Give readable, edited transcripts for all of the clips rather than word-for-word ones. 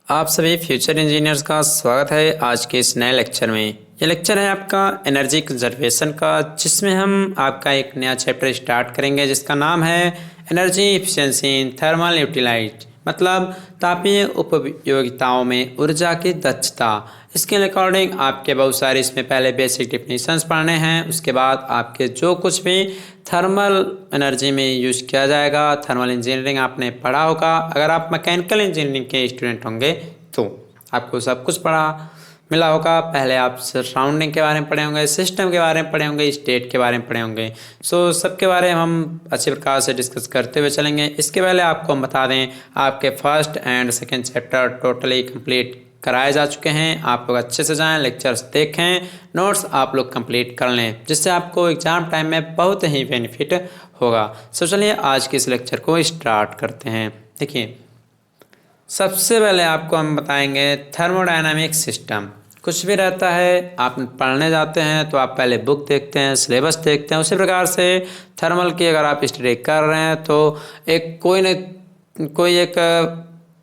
आप सभी future engineers का स्वागत है आज के इस नए लेक्चर में। ये लेक्चर है आपका एनर्जी कंजर्वेशन का, जिसमें हम आपका एक नया चैप्टर स्टार्ट करेंगे जिसका नाम है एनर्जी इफिशिएंसी इन थर्मल यूटिलाइट, मतलब तापीय उपयोगिताओं में ऊर्जा की दक्षता। इसके अकॉर्डिंग आपके बहुत सारे इसमें पहले बेसिक डिफिनीशंस पढ़ने हैं, उसके बाद आपके जो कुछ भी थर्मल एनर्जी में यूज किया जाएगा, थर्मल इंजीनियरिंग आपने पढ़ा होगा। अगर आप मैकेनिकल इंजीनियरिंग के स्टूडेंट होंगे तो आपको सब कुछ पढ़ा मिला होगा। पहले आप सराउंडिंग के बारे में पढ़े होंगे, सिस्टम के बारे में पढ़े होंगे, स्टेट के बारे में पढ़े होंगे। सबके बारे में हम अच्छे प्रकार से डिस्कस करते हुए चलेंगे। इसके पहले आपको हम बता दें, आपके first and second chapter totally complete कराए जा चुके हैं। आप लोग अच्छे से जाएं, लेक्चर्स देखें, नोट्स आप लोग कंप्लीट कर लें, जिससे आपको एग्जाम टाइम में बहुत ही बेनिफिट होगा। चलिए आज के इस लेक्चर को स्टार्ट करते हैं। देखिए, सबसे पहले आपको हम बताएंगे थर्मोडायनामिक सिस्टम। कुछ भी रहता है, आप पढ़ने जाते हैं तो आप पहले बुक देखते हैं, सिलेबस देखते हैं। उसी प्रकार से थर्मल की अगर आप स्टडी कर रहे हैं तो एक कोई एक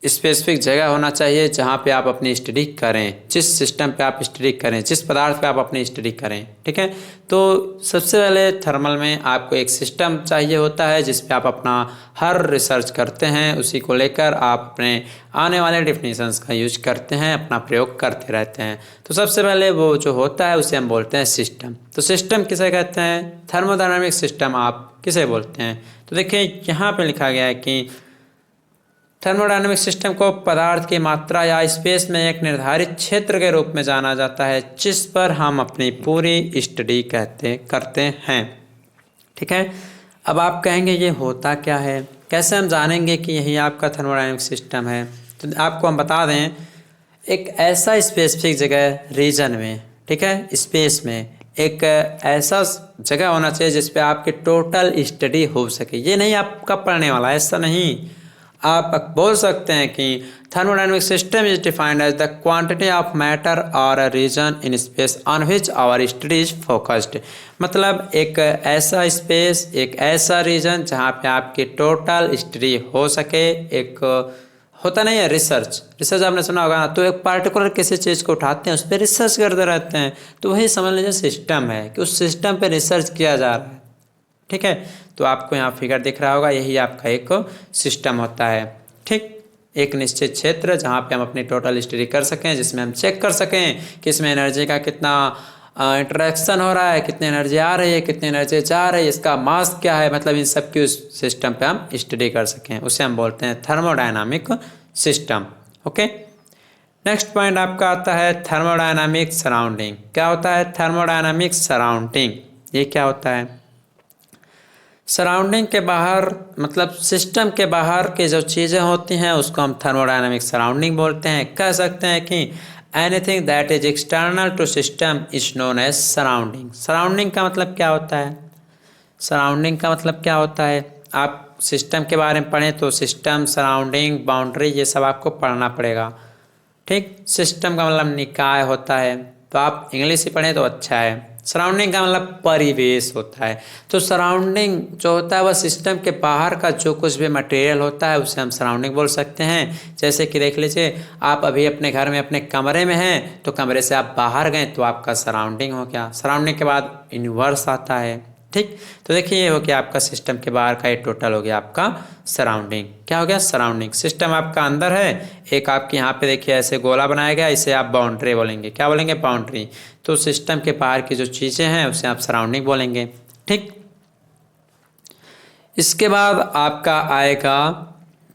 स्पेसिफिक जगह होना चाहिए जहाँ पे आप अपनी स्टडी करें, जिस सिस्टम पे आप स्टडी करें, जिस पदार्थ पे आप अपनी स्टडी करें। ठीक है, तो सबसे पहले थर्मल में आपको एक सिस्टम चाहिए होता है जिस पे आप अपना हर रिसर्च करते हैं, उसी को लेकर आप अपने आने वाले डिफिनीशंस का यूज करते हैं, अपना प्रयोग करते रहते हैं। तो सबसे पहले वो जो होता है उसे हम बोलते हैं सिस्टम। तो सिस्टम किसे कहते हैं? थर्मोडायनामिक सिस्टम आप किसे बोलते हैं? तो देखिए, यहाँ पे लिखा गया है कि थर्मोडायनामिक सिस्टम को पदार्थ की मात्रा या स्पेस में एक निर्धारित क्षेत्र के रूप में जाना जाता है जिस पर हम अपनी पूरी स्टडी करते हैं। ठीक है, अब आप कहेंगे ये होता क्या है, कैसे हम जानेंगे कि यही आपका थर्मोडायनामिक सिस्टम है? तो आपको हम बता दें, एक ऐसा स्पेसिफिक जगह रीजन में, ठीक है, स्पेस में एक ऐसा जगह होना चाहिए जिस पे आपकी टोटल स्टडी हो सके। ये नहीं आपका पढ़ने वाला, ऐसा नहीं। आप बोल सकते हैं कि thermodynamic system is defined as the quantity of matter और a region in space on which our study is focused. मतलब एक ऐसा स्पेस, एक ऐसा रीजन जहाँ पे आपकी टोटल स्टडी हो सके। एक होता नहीं है रिसर्च आपने सुना होगा ना, तो एक पार्टिकुलर किसी चीज़ को उठाते हैं, उस पर रिसर्च करते रहते हैं, तो वही समझ लीजिए सिस्टम है कि उस सिस्टम पे रिसर्च किया जा रहा है। ठीक है, तो आपको यहाँ फिगर दिख रहा होगा, यही आपका एक सिस्टम होता है। ठीक, एक निश्चित क्षेत्र जहाँ पे हम अपनी टोटल स्टडी कर सकें, जिसमें हम चेक कर सकें कि इसमें एनर्जी का कितना इंटरेक्शन हो रहा है, कितनी एनर्जी आ रही है, कितनी एनर्जी जा रही है, इसका मास क्या है, मतलब इन सब की उस सिस्टम पे हम स्टडी कर सकें, उसे हम बोलते हैं thermodynamic system. Okay, next point आपका आता है थर्मोडायनामिक सराउंडिंग। क्या होता है थर्मोडायनामिक सराउंडिंग? ये क्या होता है? सराउंडिंग के बाहर, मतलब सिस्टम के बाहर की जो चीज़ें होती हैं उसको हम थर्मोडायनामिक सराउंडिंग बोलते हैं। कह सकते हैं कि anything that is external to system is known as surrounding. Surrounding का मतलब क्या होता है? सराउंडिंग का मतलब क्या होता है? आप सिस्टम के बारे में पढ़ें तो सिस्टम, सराउंडिंग, बाउंड्री, ये सब आपको पढ़ना पड़ेगा। ठीक, सिस्टम का मतलब निकाय होता है, तो आप इंग्लिश ही पढ़ें तो अच्छा है। सराउंडिंग का मतलब परिवेश होता है। तो सराउंडिंग जो होता है वह सिस्टम के बाहर का जो कुछ भी मटेरियल होता है उसे हम सराउंडिंग बोल सकते हैं। जैसे कि देख लीजिए, आप अभी अपने घर में अपने कमरे में हैं, तो कमरे से आप बाहर गए तो आपका सराउंडिंग हो गया। सराउंडिंग के बाद यूनिवर्स आता है। ठीक, तो देखिए ये हो गया आपका सिस्टम के बाहर का, ये टोटल हो गया आपका सराउंडिंग। क्या हो गया? सराउंडिंग। सिस्टम आपका अंदर है, एक आपके यहाँ पे देखिए ऐसे गोला बनाया गया, इसे आप बाउंड्री बोलेंगे। क्या बोलेंगे? बाउंड्री। तो सिस्टम के बाहर की जो चीज़ें हैं उसे आप सराउंडिंग बोलेंगे। ठीक, इसके बाद आपका आएगा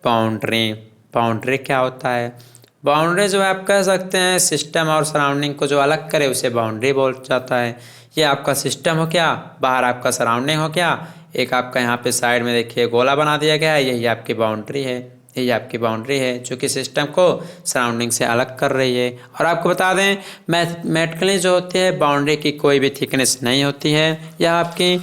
बाउंड्री। बाउंड्री क्या होता है? बाउंड्री जो आप कह सकते हैं सिस्टम और सराउंडिंग को जो अलग करे उसे बाउंड्री बोल जाता है। ये आपका सिस्टम हो गया, बाहर आपका सराउंडिंग हो गया, एक आपका यहाँ पे साइड में देखिए गोला बना दिया गया है, यही आपकी बाउंड्री है। यही आपकी बाउंड्री है जो कि सिस्टम को सराउंडिंग से अलग कर रही है। और आपको बता दें, मैथमेटिकली जो होती है बाउंड्री की कोई भी थिकनेस नहीं होती है, यह आपकी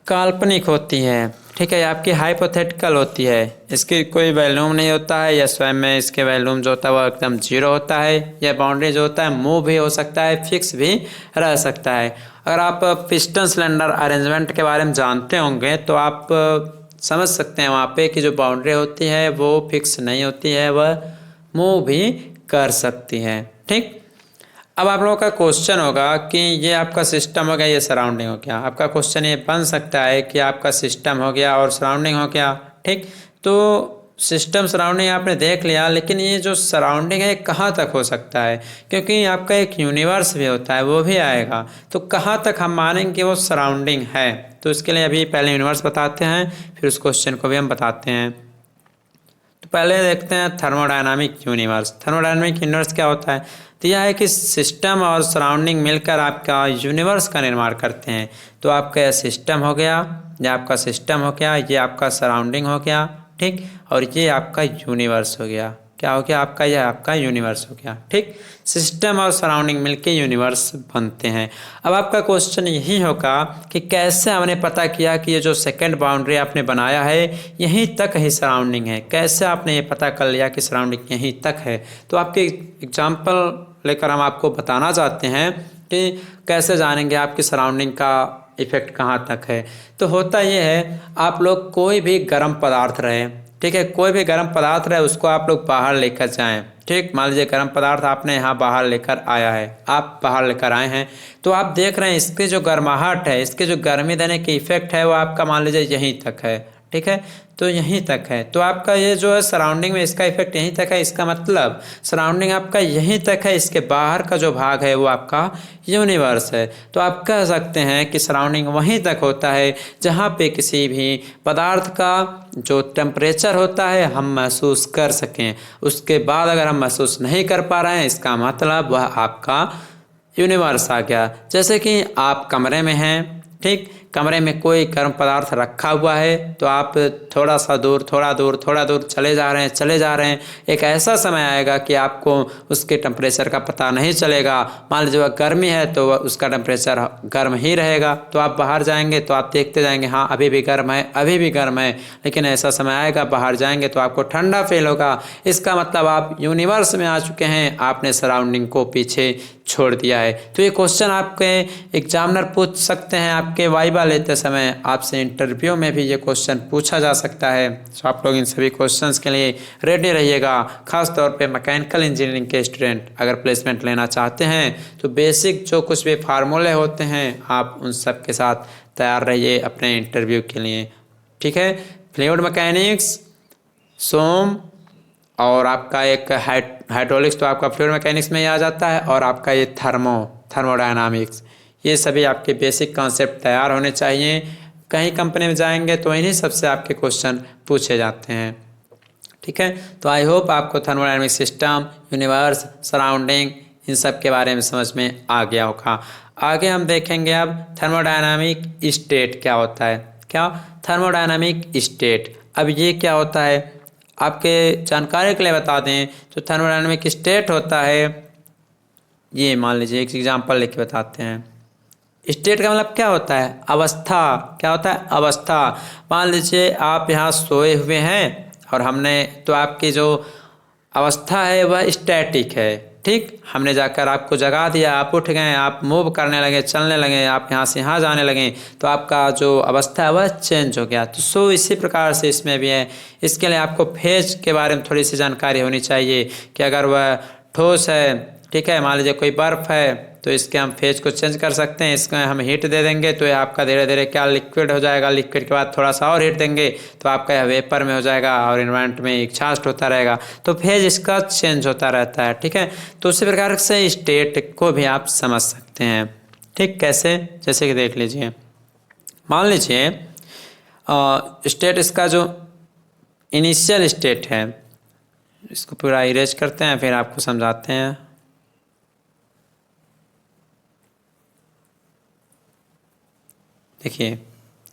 काल्पनिक होती है। ठीक है, आपकी हाइपोथेटिकल होती है, इसकी कोई वैल्यूम नहीं होता है, या स्वयं में इसके वैल्यूम जो होता है वो एकदम जीरो होता है। यह बाउंड्री जो होता है मूव भी हो सकता है, फिक्स भी रह सकता है। अगर आप पिस्टन सिलेंडर अरेंजमेंट के बारे में जानते होंगे तो आप समझ सकते हैं वहाँ पे कि जो बाउंड्री होती है वो फिक्स नहीं होती है, वह मूव भी कर सकती है। ठीक, अब आप लोगों का क्वेश्चन होगा कि ये आपका सिस्टम हो गया, ये सराउंडिंग हो गया। आपका क्वेश्चन ये बन सकता है कि आपका सिस्टम हो गया और सराउंडिंग हो गया। ठीक, तो सिस्टम सराउंडिंग आपने देख लिया, लेकिन ये जो सराउंडिंग है कहाँ तक हो सकता है, क्योंकि आपका एक यूनिवर्स भी होता है, वो भी आएगा। तो कहाँ तक हम मानेंगे कि वो सराउंडिंग है, तो इसके लिए अभी पहले यूनिवर्स बताते हैं, फिर उस क्वेश्चन को भी हम बताते हैं। तो पहले देखते हैं थर्मोडायनामिक यूनिवर्स। थर्मोडायनामिक यूनिवर्स क्या होता है? तो यह है कि सिस्टम और सराउंडिंग मिलकर आपका यूनिवर्स का निर्माण करते हैं। तो आपका यह सिस्टम हो गया, ये आपका सिस्टम हो गया, ये आपका सराउंडिंग हो गया। ठीक, और ये आपका यूनिवर्स हो गया। क्या हो गया आपका? यह आपका यूनिवर्स हो गया। ठीक, सिस्टम और सराउंडिंग मिलके यूनिवर्स बनते हैं। अब आपका क्वेश्चन यही होगा कि कैसे हमने पता किया कि ये जो सेकंड बाउंड्री आपने बनाया है यहीं तक ही सराउंडिंग है। कैसे आपने ये पता कर लिया कि सराउंडिंग यहीं तक है? तो आपके एग्जाम्पल लेकर हम आपको बताना चाहते हैं कि कैसे जानेंगे आपकी सराउंडिंग का इफेक्ट कहाँ तक है। तो होता ये है, आप लोग कोई भी गर्म पदार्थ रहे, ठीक है, कोई भी गर्म पदार्थ रहे उसको आप लोग बाहर लेकर जाएं। ठीक, मान लीजिए गर्म पदार्थ आपने यहाँ बाहर लेकर आया है, आप बाहर लेकर आए हैं, तो आप देख रहे हैं इसकी जो गर्माहट है, इसके जो गर्मी देने की इफेक्ट है वो आपका मान लीजिए यहीं तक है। ठीक है, तो यहीं तक है। तो आपका ये जो है सराउंडिंग में इसका इफेक्ट यहीं तक है। इसका मतलब सराउंडिंग आपका यहीं तक है, इसके बाहर का जो भाग है वो आपका यूनिवर्स है। तो आप कह सकते हैं कि सराउंडिंग वहीं तक होता है जहाँ पे किसी भी पदार्थ का जो टेम्परेचर होता है हम महसूस कर सकें। उसके बाद अगर हम महसूस नहीं कर पा रहे हैं, इसका मतलब वह आपका यूनिवर्स आ गया। जैसे कि आप कमरे में हैं, ठीक, कमरे में कोई गर्म पदार्थ रखा हुआ है, तो आप थोड़ा सा दूर थोड़ा दूर चले जा रहे हैं। एक ऐसा समय आएगा कि आपको उसके टेम्परेचर का पता नहीं चलेगा। मान लीजिए वह गर्मी है तो वह उसका टेम्परेचर गर्म ही रहेगा। तो आप बाहर जाएंगे तो आप देखते जाएंगे, हाँ अभी भी गर्म है, अभी भी गर्म है। लेकिन ऐसा समय आएगा बाहर जाएंगे तो आपको ठंडा फील होगा। इसका मतलब आप यूनिवर्स में आ चुके हैं, आपने सराउंडिंग को पीछे छोड़ दिया है। तो ये क्वेश्चन आपके एग्जामिनर पूछ सकते हैं, आपके वाइवा लेते समय आपसे इंटरव्यू में भी ये क्वेश्चन पूछा जा सकता है। तो आप लोग इन सभी क्वेश्चंस के लिए रेडी रहिएगा। खास तौर पे मैकेनिकल इंजीनियरिंग के स्टूडेंट अगर प्लेसमेंट लेना चाहते हैं तो बेसिक जो कुछ भी फार्मूले होते हैं आप उन सब के साथ तैयार रहिए अपने इंटरव्यू के लिए। ठीक है, फ्लूइड मैकेनिक्स, सोम और आपका एक हाइड्रोलिक्स तो आपका फ्लूइड मैकेनिक्स में ही आ जाता है, और आपका ये थर्मोडायनामिक्स, ये सभी आपके बेसिक कॉन्सेप्ट तैयार होने चाहिए। कहीं कंपनी में जाएंगे तो इन्हीं सबसे आपके क्वेश्चन पूछे जाते हैं। ठीक है, तो आई होप आपको थर्मोडायनामिक सिस्टम, यूनिवर्स, सराउंडिंग इन सब के बारे में समझ में आ गया होगा। आगे हम देखेंगे अब थर्मोडायनामिक स्टेट क्या होता है। क्या? Thermodynamic state. अब ये क्या होता है आपके जानकारी के लिए बता दें तो थर्मोडायनामिक स्टेट होता है, ये मान लीजिए एक एग्जांपल लेके बताते हैं। स्टेट का मतलब क्या होता है? अवस्था। क्या होता है? अवस्था। मान लीजिए आप यहाँ सोए हुए हैं और हमने तो आपकी जो अवस्था है वह स्टैटिक है। ठीक, हमने जाकर आपको जगा दिया, आप उठ गए, आप मूव करने लगे, चलने लगे, आप यहाँ से यहाँ जाने लगे, तो आपका जो अवस्था है वह चेंज हो गया। तो सो इसी प्रकार से इसमें भी है। इसके लिए आपको फेज के बारे में थोड़ी सी जानकारी होनी चाहिए कि अगर वह ठोस है, ठीक है, मान लीजिए कोई बर्फ़ है तो इसके हम फेज को चेंज कर सकते हैं। इसमें हम हीट दे देंगे तो ये आपका धीरे धीरे क्या लिक्विड हो जाएगा। लिक्विड के बाद थोड़ा सा और हीट देंगे तो आपका यह वेपर में हो जाएगा और इन्वायरमेंट में एक्सहास्ट होता रहेगा। तो फेज इसका चेंज होता रहता है। ठीक है, तो उसी प्रकार से स्टेट को भी आप समझ सकते हैं। ठीक, कैसे? जैसे कि देख लीजिए, मान लीजिए स्टेट इसका जो इनिशियल स्टेट है, इसको पूरा इरेज करते हैं फिर आपको समझाते हैं। देखिए,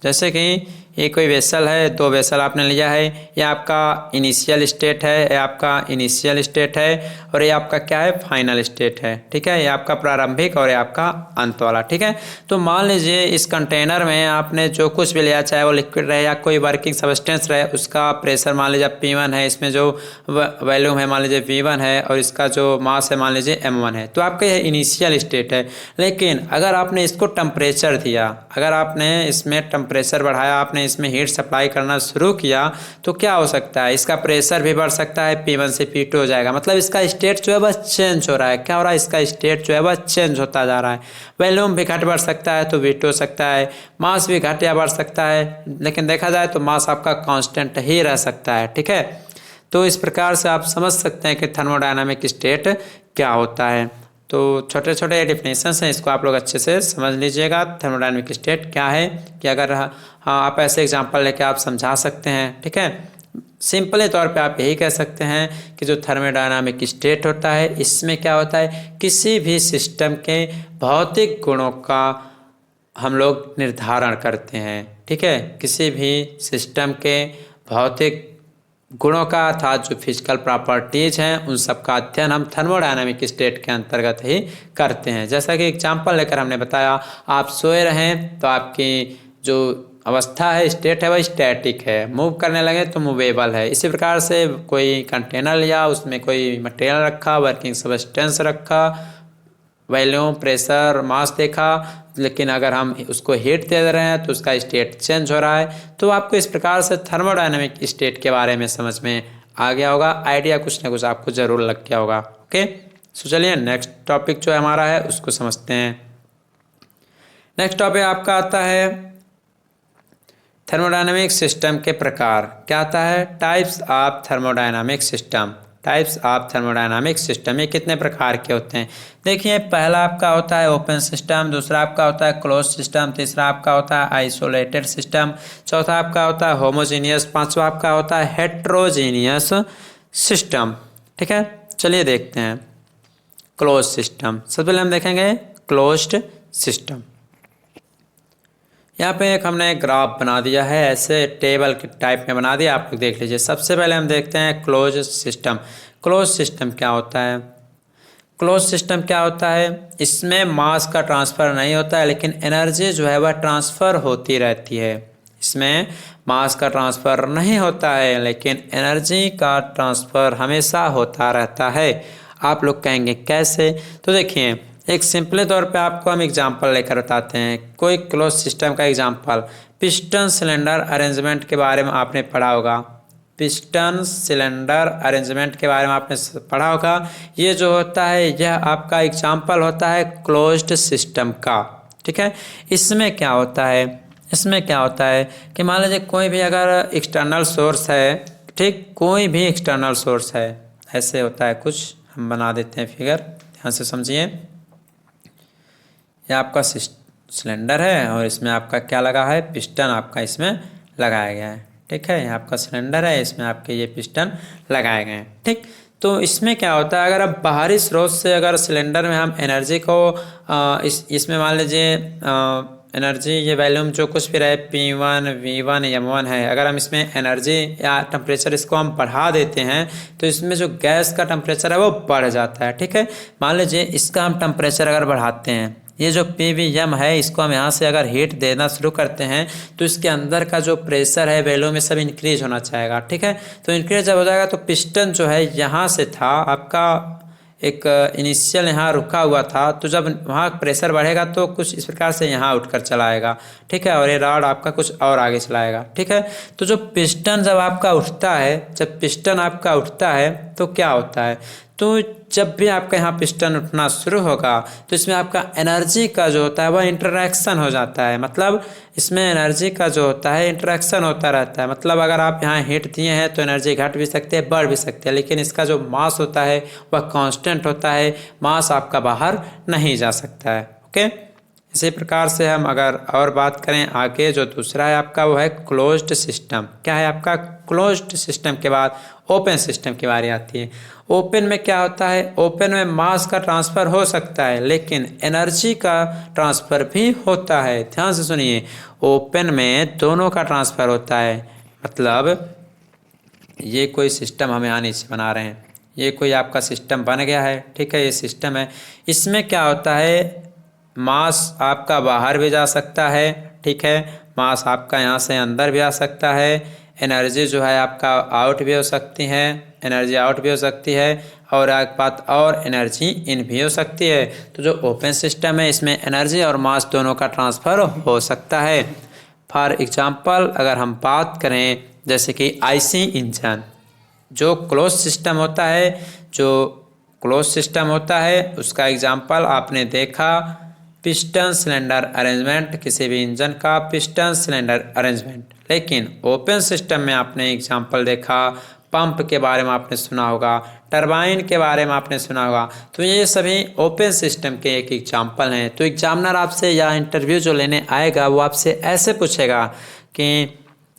जैसे कि ये कोई वेसल है, दो वेसल आपने लिया है, ये आपका इनिशियल स्टेट है, ये आपका इनिशियल स्टेट है, और ये आपका क्या है? फाइनल स्टेट है। ठीक है, ये आपका प्रारंभिक और ये आपका अंत वाला। ठीक है, तो मान लीजिए इस कंटेनर में आपने जो कुछ भी लिया, चाहे वो लिक्विड रहे या कोई वर्किंग सब्सटेंस रहे, उसका प्रेशर मान लीजिए P1 है, इसमें जो वॉल्यूम है मान लीजिए V1 है, और इसका जो मास है मान लीजिए M1 है। तो आपका यह इनिशियल स्टेट है। लेकिन अगर आपने इसको टेम्परेचर दिया, अगर आपने इसमें टेम्परेचर बढ़ाया, आपने इसमें हीट सप्लाई करना शुरू किया तो क्या हो सकता है, इसका प्रेशर भी बढ़ सकता है, P1 से P2 हो जाएगा। मतलब इसका स्टेट जो है बस चेंज हो रहा है। क्या हो रहा है, इसका स्टेट जो है बस चेंज होता जा रहा है। वॉल्यूम भी घट बढ़ सकता है तो V2 हो सकता है, मास भी घट या बढ़ सकता है, लेकिन देखा जाए तो मास आपका कांस्टेंट ही रह सकता है। ठीक है, तो इस प्रकार से आप समझ सकते हैं कि थर्मोडायनामिक स्टेट क्या होता है। तो छोटे छोटे डेफिनेशंस हैं, इसको आप लोग अच्छे से समझ लीजिएगा। थर्मोडायनामिक स्टेट क्या है कि अगर हाँ आप ऐसे एग्जांपल लेके आप समझा सकते हैं। ठीक है, सिंपली तौर पे आप यही कह सकते हैं कि जो थर्मोडायनामिक स्टेट होता है इसमें क्या होता है, किसी भी सिस्टम के भौतिक गुणों का हम लोग निर्धारण करते हैं। ठीक है, किसी भी सिस्टम के भौतिक गुणों का अर्थात जो फिजिकल प्रॉपर्टीज हैं उन सब का अध्ययन हम थर्मोडायनामिक स्टेट के अंतर्गत ही करते हैं। जैसा कि एग्जांपल लेकर हमने बताया, आप सोए रहें तो आपकी जो अवस्था है, स्टेट है, वह स्टैटिक है, मूव करने लगे तो मूवेबल है। इसी प्रकार से कोई कंटेनर लिया, उसमें कोई मटेरियल रखा, वर्किंग सब्सटेंस रखा, वॉल्यूम, प्रेशर, मास देखा, लेकिन अगर हम उसको हीट दे रहे हैं तो उसका स्टेट चेंज हो रहा है। तो आपको इस प्रकार से थर्मोडायनामिक स्टेट के बारे में समझ में आ गया होगा, आइडिया कुछ ना कुछ आपको जरूर लग गया होगा। ओके, सो चलिए नेक्स्ट टॉपिक जो हमारा है उसको समझते हैं। नेक्स्ट टॉपिक आपका आता है थर्मोडायनामिक सिस्टम के प्रकार। क्या आता है, types of thermodynamic system. Types of thermodynamic system, ये कितने प्रकार के होते हैं। देखिए, पहला आपका होता है ओपन सिस्टम, दूसरा आपका होता है क्लोज सिस्टम, तीसरा आपका होता है आइसोलेटेड सिस्टम, चौथा आपका होता है होमोजीनियस, पांचवा आपका होता है हेट्रोजीनियस सिस्टम। ठीक है, चलिए देखते हैं क्लोज सिस्टम। सबसे पहले हम देखेंगे क्लोज्ड सिस्टम। यहाँ पे एक हमने ग्राफ बना दिया है, ऐसे टेबल के टाइप में बना दिया, आप लोग देख लीजिए। सबसे पहले हम देखते हैं क्लोज सिस्टम। क्लोज सिस्टम क्या होता है, क्लोज सिस्टम क्या होता है, इसमें मास का ट्रांसफ़र नहीं होता है, लेकिन एनर्जी जो है वह ट्रांसफ़र होती रहती है। इसमें मास का ट्रांसफ़र नहीं होता है, लेकिन एनर्जी का ट्रांसफ़र हमेशा होता रहता है। आप लोग कहेंगे कैसे, तो देखिए एक सिंपल तौर पे आपको हम एग्जांपल लेकर बताते हैं। कोई क्लोज सिस्टम का एग्जांपल, पिस्टन सिलेंडर अरेंजमेंट के बारे में आपने पढ़ा होगा। पिस्टन सिलेंडर अरेंजमेंट के बारे में आपने पढ़ा होगा। ये जो होता है यह आपका एग्जांपल होता है क्लोज्ड सिस्टम का। ठीक है, इसमें क्या होता है, इसमें क्या होता है कि मान लीजिए कोई भी अगर एक्सटर्नल सोर्स है, ठीक, कोई भी एक्सटर्नल सोर्स है, ऐसे होता है कुछ, हम बना देते हैं फिगर, ध्यान से समझिए। यह आपका सिलेंडर है और इसमें आपका क्या लगा है, पिस्टन आपका इसमें लगाया गया है। ठीक है, यह आपका सिलेंडर है, इसमें आपके ये पिस्टन लगाए गए हैं। ठीक, तो इसमें क्या होता है, अगर आप बाहरी स्रोत से अगर सिलेंडर में हम एनर्जी को इसमें मान लीजिए एनर्जी, ये वैल्यूम जो कुछ भी रहे, P1, V1, M1 है, अगर हम इसमें एनर्जी या टेम्परेचर इसको हम बढ़ा देते हैं तो इसमें जो गैस का टेम्परेचर है वो बढ़ जाता है। ठीक है, मान लीजिए इसका हम टेम्परेचर अगर बढ़ाते हैं, ये जो PVM है इसको हम यहाँ से अगर हीट देना शुरू करते हैं तो इसके अंदर का जो प्रेशर है वैल्यू में सब इंक्रीज होना चाहेगा। ठीक है, तो इंक्रीज जब हो जाएगा तो पिस्टन जो है यहाँ से था आपका एक इनिशियल यहाँ रुका हुआ था, तो जब वहाँ प्रेशर बढ़ेगा तो कुछ इस प्रकार से यहाँ उठकर चलाएगा। ठीक है, और ये रॉड आपका कुछ और आगे चलाएगा। ठीक है, तो जो पिस्टन जब आपका उठता है, जब पिस्टन आपका उठता है तो क्या होता है, तो जब भी आपका यहाँ पिस्टन उठना शुरू होगा तो इसमें आपका एनर्जी का जो होता है वह इंटरैक्शन हो जाता है। मतलब इसमें एनर्जी का जो होता है इंटरैक्शन होता रहता है। मतलब अगर आप यहाँ हीट दिए हैं तो एनर्जी घट भी सकती है, बढ़ भी सकती है, लेकिन इसका जो मास होता है वह कांस्टेंट होता है, मास आपका बाहर नहीं जा सकता है। ओके, इसी प्रकार से हम अगर और बात करें आगे, जो दूसरा है आपका वो है क्लोज्ड सिस्टम। क्या है आपका, क्लोज्ड सिस्टम के बाद ओपन सिस्टम की बारी आती है। ओपन में क्या होता है, ओपन में मास का ट्रांसफ़र हो सकता है लेकिन एनर्जी का ट्रांसफ़र भी होता है। ध्यान से सुनिए, ओपन में दोनों का ट्रांसफ़र होता है। मतलब ये कोई सिस्टम हम यहाँ नीचे बना रहे हैं, ये कोई आपका सिस्टम बन गया है। ठीक है, ये सिस्टम है, इसमें क्या होता है, मास आपका बाहर भी जा सकता है। ठीक है, मास आपका यहाँ से अंदर भी आ सकता है, एनर्जी जो है आपका आउट भी हो सकती है, एनर्जी आउट भी हो सकती है, और एक बात और, एनर्जी इन भी हो सकती है। तो जो ओपन सिस्टम है इसमें एनर्जी और मास दोनों का ट्रांसफ़र हो सकता है। फॉर एग्जांपल अगर हम बात करें जैसे कि आईसी इंजन, जो क्लोज सिस्टम होता है उसका एग्जांपल आपने देखा पिस्टन सिलेंडर अरेंजमेंट, किसी भी इंजन का पिस्टन सिलेंडर अरेंजमेंट। लेकिन ओपन सिस्टम में आपने एग्जांपल देखा पंप के बारे में आपने सुना होगा, टरबाइन के बारे में आपने सुना होगा। तो ये सभी ओपन सिस्टम के एक एग्जांपल हैं। तो एग्जामिनर आपसे या इंटरव्यू जो लेने आएगा वो आपसे ऐसे पूछेगा कि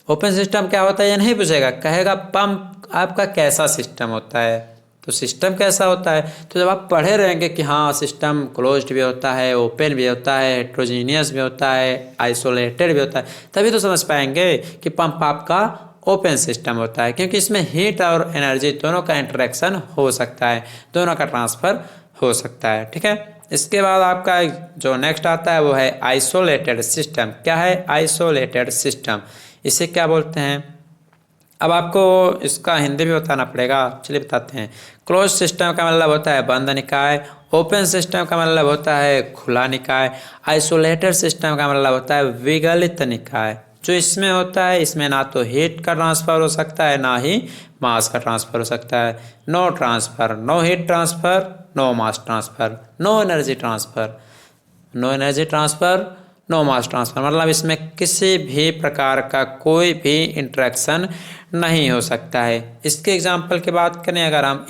ओपन सिस्टम क्या होता है, या नहीं पूछेगा, कहेगा पंप आपका कैसा सिस्टम होता है। तो सिस्टम कैसा होता है, तो जब आप पढ़े रहेंगे कि हाँ सिस्टम क्लोज्ड भी होता है, ओपन भी होता है, हेट्रोजीनियस भी होता है, आइसोलेटेड भी होता है, तभी तो समझ पाएंगे कि पंप आपका ओपन सिस्टम होता है, क्योंकि इसमें हीट और एनर्जी दोनों का इंटरेक्शन हो सकता है, दोनों का ट्रांसफ़र हो सकता है। ठीक है, इसके बाद आपका जो नेक्स्ट आता है वो है आइसोलेटेड सिस्टम। क्या है आइसोलेटेड सिस्टम, इसे क्या बोलते हैं, अब आपको इसका हिंदी भी बताना पड़ेगा, चलिए बताते हैं। क्लोज सिस्टम का मतलब होता है बंद निकाय, ओपन सिस्टम का मतलब होता है खुला निकाय, आइसोलेटेड सिस्टम का मतलब होता है विगलित निकाय। जो इसमें होता है, इसमें ना तो हीट का ट्रांसफ़र हो सकता है ना ही मास का ट्रांसफ़र हो सकता है। No transfer, no heat transfer, no mass transfer, no energy transfer, no energy transfer, no mass transfer, मतलब इसमें किसी भी प्रकार का कोई भी इंटरेक्शन नहीं हो सकता है। इसके एग्जाम्पल की बात करें, अगर हम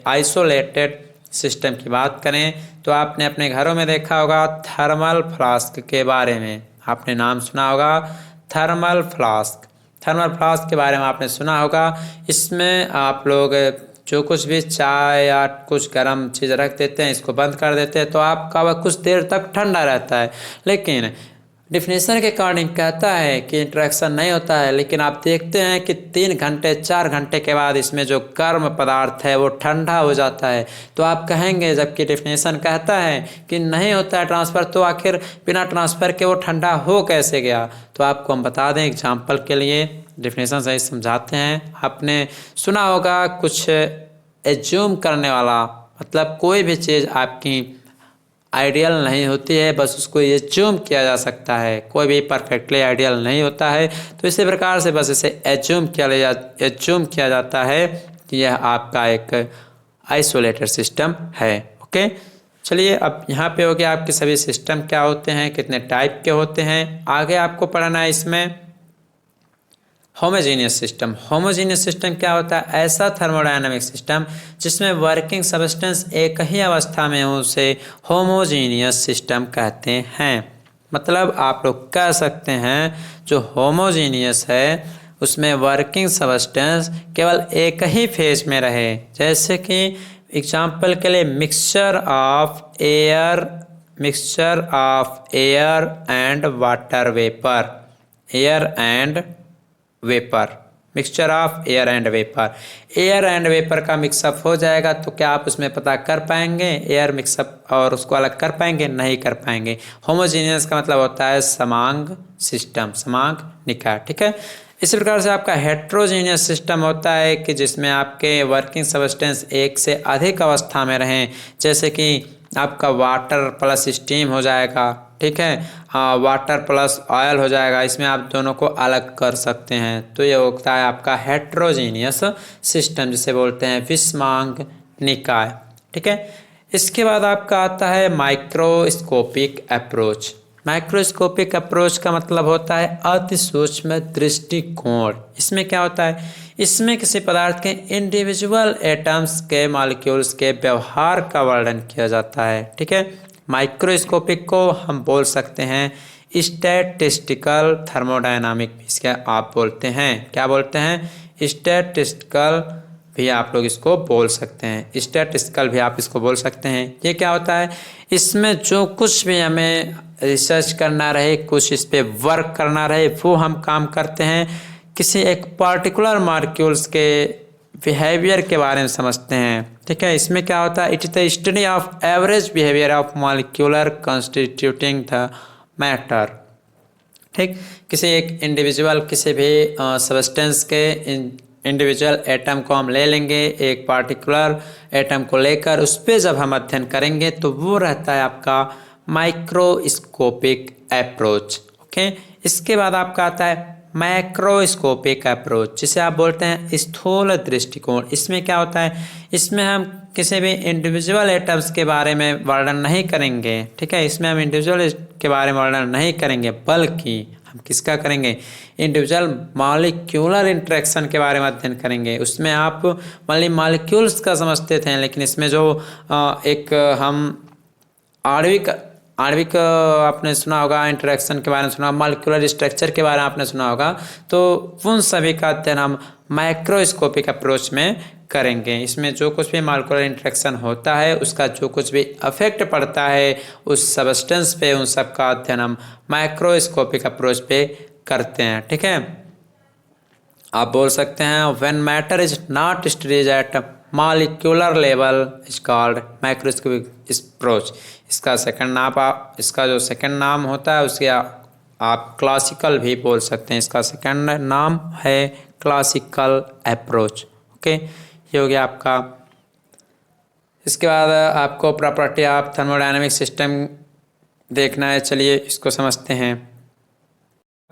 आइसोलेटेड सिस्टम की बात करें तो आपने अपने घरों में देखा होगा थर्मल फ्लास्क के बारे में, आपने नाम सुना होगा थर्मल फ्लास्क। थर्मल फ्लास्क के बारे में आपने सुना होगा, इसमें आप लोग जो कुछ भी चाय या कुछ गर्म चीज़ रख देते हैं, इसको बंद कर देते हैं तो आपका वह कुछ देर तक ठंडा रहता है। लेकिन डिफिनेशन के अकॉर्डिंग कहता है कि इंटरेक्शन नहीं होता है, लेकिन आप देखते हैं कि 3 घंटे 4 घंटे के बाद इसमें जो गर्म पदार्थ है वो ठंडा हो जाता है। तो आप कहेंगे जबकि डिफिनेशन कहता है कि नहीं होता है ट्रांसफ़र, तो आखिर बिना ट्रांसफ़र के वो ठंडा हो कैसे गया। तो आपको हम बता दें एग्जाम्पल के लिए, डिफिनेशन सही समझाते हैं। आपने सुना होगा कुछ एज्यूम करने वाला, मतलब कोई भी चीज़ आपकी आइडियल नहीं होती है, बस उसको एज्यूम किया जा सकता है, कोई भी परफेक्टली आइडियल नहीं होता है। तो इसी प्रकार से बस इसे एज्यूम किया जाता है कि यह आपका एक आइसोलेटेड सिस्टम है। ओके, चलिए अब यहाँ पे हो गया आपके सभी सिस्टम क्या होते हैं, कितने टाइप के होते हैं। आगे आपको पढ़ना है इसमें होमोजीनियस सिस्टम। होमोजीनियस सिस्टम क्या होता है, ऐसा थर्मोडायनामिक सिस्टम जिसमें वर्किंग सब्सटेंस एक ही अवस्था में हो, उसे होमोजीनियस सिस्टम कहते हैं। मतलब आप लोग कह सकते हैं जो होमोजीनियस है उसमें वर्किंग सब्सटेंस केवल एक ही फेज में रहे। जैसे कि एग्जाम्पल के लिए mixture of air and water vapour, mixture of air and vapour का मिक्सअप हो जाएगा तो क्या आप उसमें पता कर पाएंगे एयर मिक्सअप और उसको अलग कर पाएंगे, नहीं कर पाएंगे। होमोजीनियस का मतलब होता है समांग सिस्टम, समांग निकाय। ठीक है, इसी प्रकार से आपका हेट्रोजीनियस सिस्टम होता है कि जिसमें आपके वर्किंग सब्सटेंस एक से अधिक अवस्था में रहें। जैसे कि आपका वाटर प्लस स्टीम हो जाएगा, ठीक है, वाटर प्लस ऑयल हो जाएगा, इसमें आप दोनों को अलग कर सकते हैं। तो ये होता है आपका हेट्रोजीनियस सिस्टम, जिसे बोलते हैं विषमांग निकाय। ठीक है, इसके बाद आपका आता है माइक्रोस्कोपिक अप्रोच। माइक्रोस्कोपिक अप्रोच का मतलब होता है अति सूक्ष्म दृष्टिकोण। इसमें क्या होता है, इसमें किसी पदार्थ के इंडिविजुअल एटम्स के मॉलिक्यूल्स के व्यवहार का वर्णन किया जाता है। ठीक है, माइक्रोस्कोपिक को हम बोल सकते हैं स्टैटिस्टिकल थर्मोडायनामिक भी इसका आप बोलते हैं। क्या बोलते हैं, स्टैटिस्टिकल भी आप लोग इसको बोल सकते हैं, स्टैटिस्टिकल भी आप इसको बोल सकते हैं। ये क्या होता है, इसमें जो कुछ भी हमें रिसर्च करना रहे, कुछ इस पे वर्क करना रहे, वो हम काम करते हैं। किसी एक पर्टिकुलर मॉलिक्यूल्स के बिहेवियर के बारे में समझते हैं। ठीक है, इसमें क्या होता है, it is the study of average behaviour of molecular constituting the matter. ठीक, किसी एक इंडिविजुअल किसी भी सब्सटेंस के इंडिविजुअल एटम को हम ले लेंगे, एक पार्टिकुलर एटम को लेकर उस पर जब हम अध्ययन करेंगे तो वो रहता है आपका माइक्रोस्कोपिक अप्रोच। ओके, इसके बाद आपका आता है मैक्रोस्कोपिक अप्रोच, जिसे आप बोलते हैं स्थूल दृष्टिकोण। इसमें क्या होता है, इसमें हम किसी भी इंडिविजुअल एटम्स के बारे में वर्णन नहीं करेंगे, ठीक है। इसमें हम इंडिविजुअल के बारे में वर्णन नहीं करेंगे, बल्कि हम किसका करेंगे, इंडिविजुअल मॉलिक्यूलर इंटरेक्शन के बारे में अध्ययन करेंगे। उसमें आप मॉलिक्यूल्स का समझते थे, लेकिन इसमें जो एक हम आणविक आपने सुना होगा, इंटरेक्शन के बारे में सुना, मॉलिक्यूलर स्ट्रक्चर के बारे में आपने सुना होगा, तो उन सभी का अध्ययन हम माइक्रोस्कोपिक अप्रोच में करेंगे। इसमें जो कुछ भी मॉलिक्यूलर इंटरेक्शन होता है, उसका जो कुछ भी इफेक्ट पड़ता है उस सबस्टेंस पे, उन सब का अध्ययन हम माइक्रोस्कोपिक अप्रोच पे करते हैं, ठीक है। आप बोल सकते हैं when matter is not studied at molecular level is called microscopic approach. इसका जो सेकंड नाम होता है उसके आप क्लासिकल भी बोल सकते हैं। इसका सेकंड नाम है क्लासिकल अप्रोच, ओके। ये हो गया आपका। इसके बाद आपको प्रॉपर्टी ऑफ थर्मोडायनेमिक सिस्टम देखना है, चलिए इसको समझते हैं।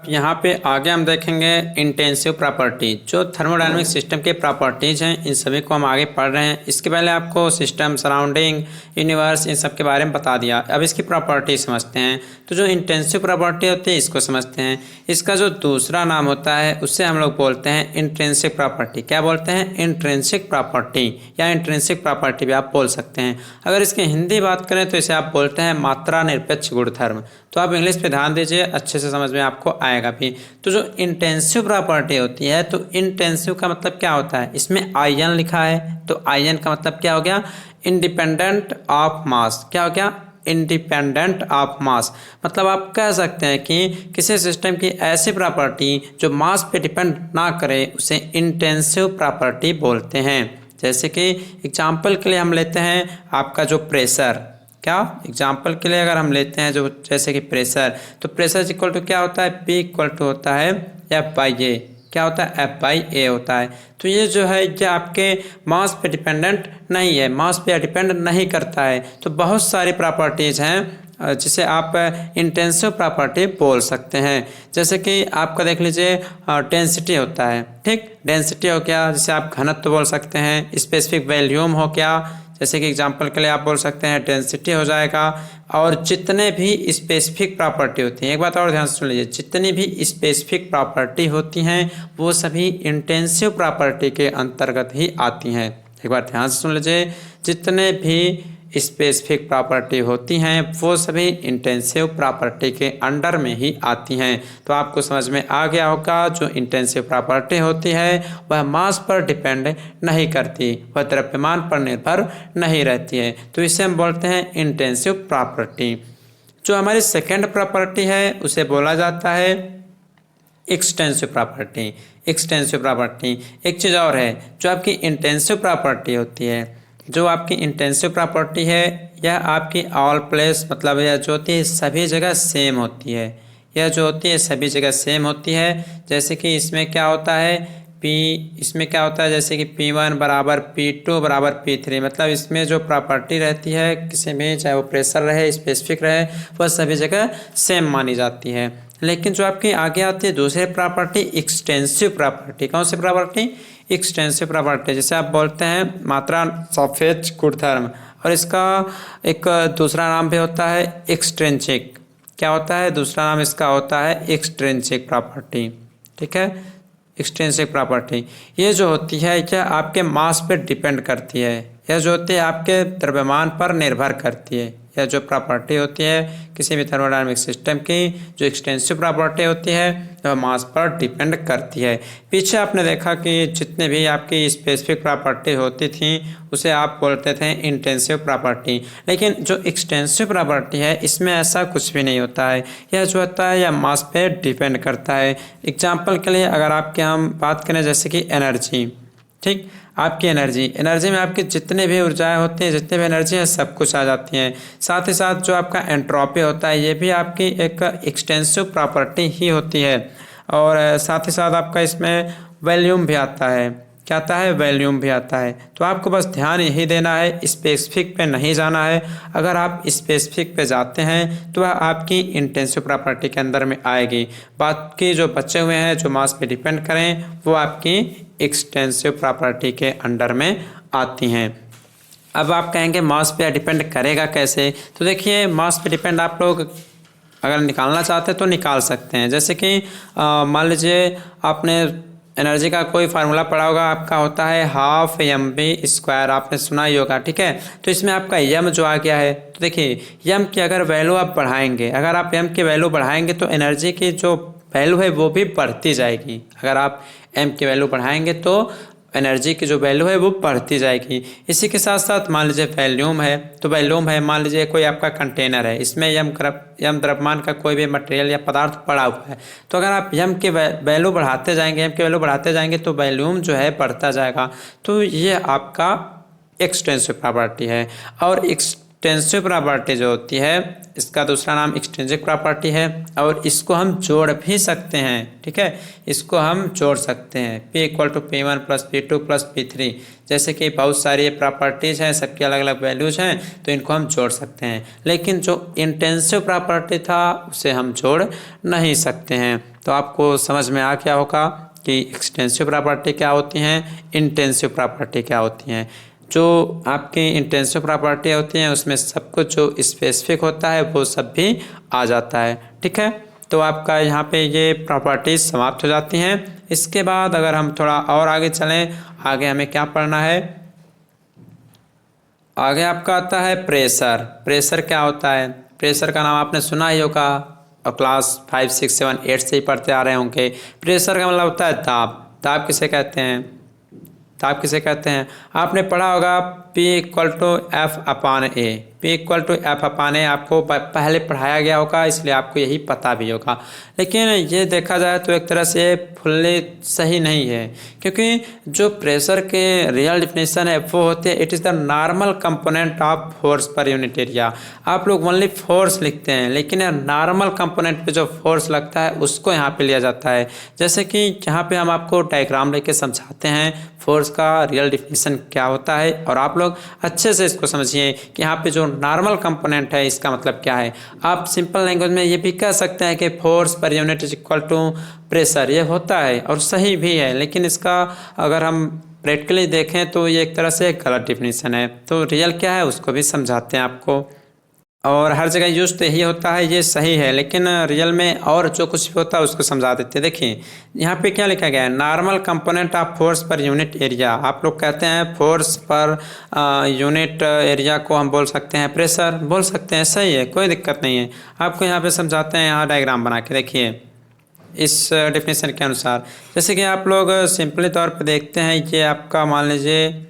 यहाँ पे आगे हम देखेंगे इंटेंसिव प्रॉपर्टी। जो थर्मोडायनेमिक सिस्टम के प्रॉपर्टीज हैं, इन सभी को हम आगे पढ़ रहे हैं। इसके पहले आपको सिस्टम, सराउंडिंग, यूनिवर्स, इन सब के बारे में बता दिया। अब इसकी प्रॉपर्टी समझते हैं। तो जो इंटेंसिव प्रॉपर्टी होती है, इसको समझते हैं। इसका जो दूसरा नाम होता है उससे हम लोग बोलते हैं इंट्रिंसिक प्रॉपर्टी। क्या बोलते हैं, इंट्रिंसिक प्रॉपर्टी, या इंट्रिंसिक प्रॉपर्टी भी आप बोल सकते हैं। अगर इसकी हिंदी बात करें तो इसे आप बोलते हैं मात्रा निरपेक्ष गुणधर्म। तो आप इंग्लिश पे ध्यान दीजिए, अच्छे से समझ में आपको आएगा भी। तो जो इंटेंसिव प्रॉपर्टी होती है, तो इंटेंसिव का मतलब क्या होता है, इसमें आयन लिखा है, तो आयन का मतलब क्या हो गया, इंडिपेंडेंट ऑफ मास। क्या हो गया, इंडिपेंडेंट ऑफ मास। मतलब आप कह सकते हैं कि किसी सिस्टम की ऐसी प्रॉपर्टी जो मास पे डिपेंड ना करे, उसे इंटेंसिव प्रॉपर्टी बोलते हैं। जैसे कि एग्जाम्पल के लिए हम लेते हैं आपका जो प्रेशर, क्या एग्जाम्पल के लिए अगर हम लेते हैं जो जैसे कि प्रेशर, तो प्रेशर इक्वल टू क्या होता है, P इक्वल टू होता है F/A। क्या होता है, F/A होता है। तो ये जो है ये आपके मास पे डिपेंडेंट नहीं है, मास पे डिपेंड नहीं करता है। तो बहुत सारी प्रॉपर्टीज़ हैं जिसे आप इंटेंसिव प्रॉपर्टी बोल सकते हैं। जैसे कि आपका देख लीजिए डेंसिटी होता है, ठीक, डेंसिटी हो गया, जिसे आप घनत्व बोल सकते हैं। स्पेसिफिक वॉल्यूम हो गया, जैसे कि एग्जांपल के लिए आप बोल सकते हैं डेंसिटी हो जाएगा। और जितने भी स्पेसिफिक प्रॉपर्टी होती हैं, एक बात और ध्यान से सुन लीजिए, जितनी भी स्पेसिफिक प्रॉपर्टी होती हैं वो सभी इंटेंसिव प्रॉपर्टी के अंतर्गत ही आती हैं। एक बार ध्यान से सुन लीजिए, जितने भी स्पेसिफिक प्रॉपर्टी होती हैं वो सभी इंटेंसिव प्रॉपर्टी के अंडर में ही आती हैं। तो आपको समझ में आ गया होगा, जो इंटेंसिव प्रॉपर्टी होती है वह मास पर डिपेंड नहीं करती, वह द्रव्यमान पर निर्भर नहीं रहती है। तो इसे हम बोलते हैं इंटेंसिव प्रॉपर्टी। जो हमारी सेकेंड प्रॉपर्टी है उसे बोला जाता है एक्सटेंसिव प्रॉपर्टी। एक्सटेंसिव प्रॉपर्टी एक चीज़ और है, जो आपकी इंटेंसिव प्रॉपर्टी होती है, जो आपकी इंटेंसिव प्रॉपर्टी है, यह आपकी ऑल प्लेस, मतलब यह जो होती है सभी जगह सेम होती है। यह जो होती है सभी जगह सेम होती है। जैसे कि इसमें क्या होता है, इसमें क्या होता है, जैसे कि P1 बराबर P2 बराबर P3, मतलब इसमें जो प्रॉपर्टी रहती है किसी में, चाहे वो प्रेशर रहे, स्पेसिफिक रहे, वह सभी जगह सेम मानी जाती है। लेकिन जो आपकी आगे आती है दूसरी प्रॉपर्टी, एक्सटेंसिव प्रॉपर्टी। कौन सी प्रॉपर्टी, एक्सटेंसिव प्रॉपर्टी, जिसे आप बोलते हैं मात्रा सापेक्ष गुणधर्म। और इसका एक दूसरा नाम भी होता है एक्सट्रिंसिक। क्या होता है, दूसरा नाम इसका होता है एक्सट्रिंसिक प्रॉपर्टी, ठीक है। एक्सट्रिंसिक प्रॉपर्टी ये जो होती है यह आपके मास पर डिपेंड करती है, यह जो होती है आपके द्रव्यमान पर निर्भर करती है। यह जो प्रॉपर्टी होती है किसी भी थर्मोडायनेमिक सिस्टम की, जो एक्सटेंसिव प्रॉपर्टी होती है, वह मास पर डिपेंड करती है। पीछे आपने देखा कि जितने भी आपकी स्पेसिफिक प्रॉपर्टी होती थी उसे आप बोलते थे इंटेंसिव प्रॉपर्टी। लेकिन जो एक्सटेंसिव प्रॉपर्टी है इसमें ऐसा कुछ भी नहीं होता है। यह जो होता है यह मास पे डिपेंड करता है। एग्जाम्पल के लिए अगर आपके हम बात करें जैसे कि एनर्जी, ठीक, आपकी एनर्जी में आपकी जितने भी ऊर्जाएं होती हैं, जितने भी एनर्जी है, सब कुछ आ जाती हैं। साथ ही साथ जो आपका एंट्रोपी होता है ये भी आपकी एक एक्सटेंसिव प्रॉपर्टी ही होती है। और साथ ही साथ आपका इसमें वॉल्यूम भी आता है। क्या आता है, वॉल्यूम भी आता है। तो आपको बस ध्यान यही देना है, स्पेसिफिक पे नहीं जाना है। अगर आप स्पेसिफिक पे जाते हैं तो वह आपकी इंटेंसिव प्रॉपर्टी के अंदर में आएगी। बाकी जो बचे हुए हैं जो मास पे डिपेंड करें वो आपकी एक्सटेंसिव प्रॉपर्टी के अंडर में आती हैं। अब आप कहेंगे मास पे डिपेंड करेगा कैसे, तो देखिए मास पे डिपेंड आप लोग अगर निकालना चाहते हैं तो निकाल सकते हैं। जैसे कि मान लीजिए आपने एनर्जी का कोई फार्मूला पढ़ा होगा, आपका होता है हाफ एम बी स्क्वायर, आपने सुना ही होगा, ठीक है। तो इसमें आपका यम जो आ गया है, तो देखिए यम की अगर वैल्यू आप बढ़ाएंगे, अगर आप यम की वैल्यू बढ़ाएंगे तो एनर्जी की जो वैल्यू है वो भी बढ़ती जाएगी। अगर आप एम की वैल्यू बढ़ाएंगे तो एनर्जी की जो वैल्यू है वो बढ़ती जाएगी। इसी के साथ साथ मान लीजिए वॉल्यूम है, तो वॉल्यूम है, मान लीजिए कोई आपका कंटेनर है, इसमें यम द्रव्यमान का कोई भी मटेरियल या पदार्थ पड़ा हुआ है, तो अगर आप यम की वैल्यू बढ़ाते जाएंगे, यम की वैल्यू बढ़ाते जाएंगे तो वॉल्यूम जो है बढ़ता जाएगा। तो ये आपका एक्सटेंसिव प्रॉपर्टी है। और एक्सटेंसिव प्रॉपर्टी जो होती है इसका दूसरा नाम एक्सट्रिंसिक प्रॉपर्टी है, और इसको हम जोड़ भी सकते हैं, ठीक है, इसको हम जोड़ सकते हैं। P = P1 + P2 + P3, जैसे कि बहुत सारी प्रॉपर्टीज़ हैं, सबकी अलग अलग वैल्यूज़ हैं, तो इनको हम जोड़ सकते हैं। लेकिन जो इंटेंसिव प्रॉपर्टी था उसे हम जोड़ नहीं सकते हैं। तो आपको समझ में आ गया होगा कि एक्सटेंसिव प्रॉपर्टी क्या होती हैं, इंटेंसिव प्रॉपर्टी क्या होती हैं। जो आपकी इंटेंसिव प्रॉपर्टी होती हैं उसमें सब कुछ जो स्पेसिफिक होता है वो सब भी आ जाता है, ठीक है। तो आपका यहाँ पे ये प्रॉपर्टीज समाप्त हो जाती हैं। इसके बाद अगर हम थोड़ा और आगे चलें, आगे हमें क्या पढ़ना है, आगे आपका आता है प्रेशर। प्रेशर क्या होता है, प्रेशर का नाम आपने सुना ही होगा और क्लास 5, 6, 7, 8 से ही पढ़ते आ रहे होंगे। प्रेशर का मतलब होता है दाब। दाब किसे कहते हैं, ताप किसे कहते हैं, आपने पढ़ा होगा P = F/A। P = F/A आपको पहले पढ़ाया गया होगा, इसलिए आपको यही पता भी होगा। लेकिन ये देखा जाए तो एक तरह से फुल्ली सही नहीं है, क्योंकि जो प्रेशर के रियल डिफिनेशन है वो होते हैं it is the normal component of force per unit area. आप लोग ओनली फोर्स लिखते हैं, लेकिन नॉर्मल कंपोनेंट पे जो फोर्स लगता है उसको यहाँ पे लिया जाता है। जैसे कि यहाँ पे हम आपको डायग्राम लेके समझाते हैं फोर्स का रियल डिफिनेशन क्या होता है, और आप लोग अच्छे से इसको समझिए कि यहाँ पे जो नॉर्मल कंपोनेंट है इसका मतलब क्या है। आप सिंपल लैंग्वेज में ये भी कह सकते हैं कि फोर्स पर यूनिट = प्रेशर, ये होता है और सही भी है, लेकिन इसका अगर हम प्रैक्टिकली देखें तो ये एक तरह से गलत डिफिनेशन है। तो रियल क्या है उसको भी समझाते हैं आपको, और हर जगह यूज तो यही होता है, ये सही है, लेकिन रियल में और जो कुछ भी होता है उसको समझा देते हैं। देखिए यहाँ पे क्या लिखा गया है, normal component of force per unit area. आप लोग कहते हैं फोर्स पर यूनिट एरिया को हम बोल सकते हैं प्रेशर, बोल सकते हैं, सही है, कोई दिक्कत नहीं है। आपको यहाँ पे समझाते हैं, यहाँ डायग्राम बना के देखिए इस डेफिनेशन के अनुसार। जैसे कि आप लोग सिंपली तौर पर देखते हैं, ये आपका मान लीजिए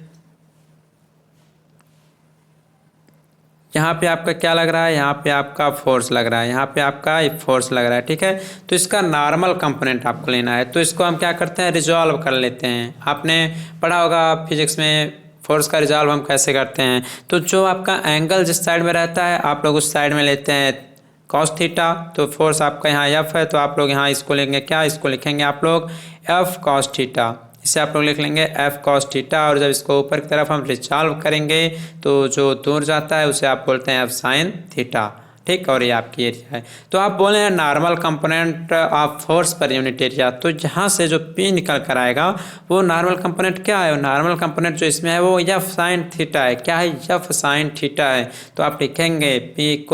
यहाँ पे आपका क्या लग रहा है, यहाँ पे आपका फोर्स लग रहा है, यहाँ पे आपका एक फोर्स लग रहा है, ठीक है। तो इसका नॉर्मल कंपोनेंट आपको लेना है, तो इसको हम क्या करते हैं, रिजॉल्व कर लेते हैं। आपने पढ़ा होगा फिजिक्स में फोर्स का रिजॉल्व हम कैसे करते हैं। तो जो आपका एंगल जिस साइड में रहता है आप लोग उस साइड में लेते हैं cos थीटा। तो फोर्स आपका यहाँ F है, तो आप लोग यहाँ इसको लेंगे क्या, इसको लिखेंगे आप लोग F cos थीटा। इसे आप लोग लिख लेंगे F cos थीटा, और जब इसको ऊपर की तरफ हम रिजॉल्व करेंगे तो जो दूर जाता है उसे आप बोलते हैं F sin थीटा, ठीक। और ये आपकी एरिया है। तो आप बोले हैं normal component of force per unit area, तो यहाँ से जो P निकल कर आएगा वो नॉर्मल कंपोनेंट क्या है, नॉर्मल कंपोनेंट जो इसमें है वो F sin थीटा है। क्या है, F sin थीटा है। तो आप लिखेंगे P =